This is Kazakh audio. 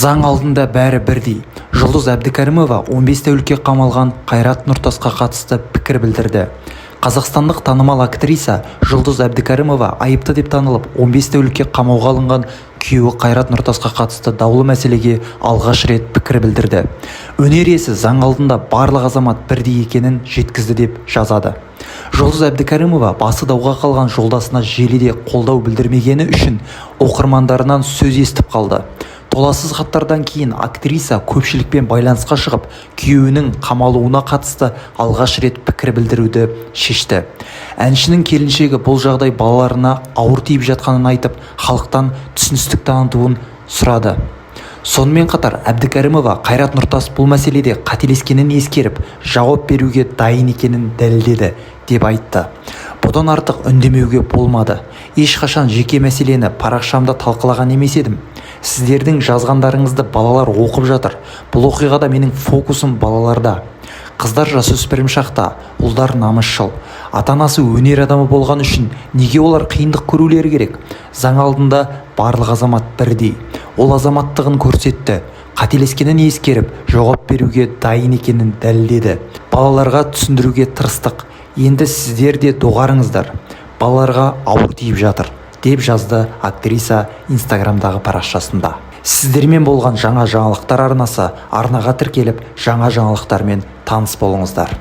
Заң алдында бәрі бірдей. Жұлдыз Әбдікәрімова 15 тәулікке қамалған Қайрат Нұртасқа қатысты пікір білдірді. Қазақстандық танымал актриса Жұлдыз Әбдікәрімова айыпты деп танылып 15 тәулікке қамауға алынған күйеуі Қайрат Нұртасқа қатысты даулы мәселеге алғаш рет пікір білдірді. Өнер иесі заң алдында барлық азамат бірдей екенін жеткізді деп жазады. Жұлдыз Әбдікәрімова басы дауға қалған жолдасына желіде қолдау білдірмегені үшін оқырмандарынан сөз естіп қалды. Толассыз хаттардан кейін актриса көпшілікпен байланысқа шығып, күйеуінің қамалуына қатысты алғаш рет пікір білдіруді шешті. Әншінің келіншегі бұл жағдай балаларына ауыр тиіп жатқанын айтып, халықтан түсіністік танытуын сұрады. Сонымен қатар Әбдікәрімова Қайрат Нұртас бұл мәселеде қателескенін ескеріп, жауап беруге дайын екенін дәлелдеді деп айтты. Бұдан артық үндемеуге болмады. Ешқашан жеке мәселені парақшамда талқылаған емес едім. Сіздердің жазғандарыңызды балалар оқып жатыр. Бұл оқиғада менің фокусым балаларда. Қыздар жасөспірім шақта, ұлдар намысшыл. Ата-анасы өнер адамы болған үшін неге олар қиындық көрулері керек? Заң алдында барлық азамат бірдей. Ол азаматтығын көрсетті. Қателескенін ескеріп, жауап беруге дайын екенін дәлелдеді. Балаларға түсіндіруге тырыстық. Енді сіздер де доғарыңыздар. Балаларға ауыр тиіп жатыр, деп жазды актриса Инстаграмдағы парақшасында. Сіздермен болған жаңа жаңалықтар арнасы арнаға тіркеліп, жаңа жаңалықтармен таныс болыңыздар.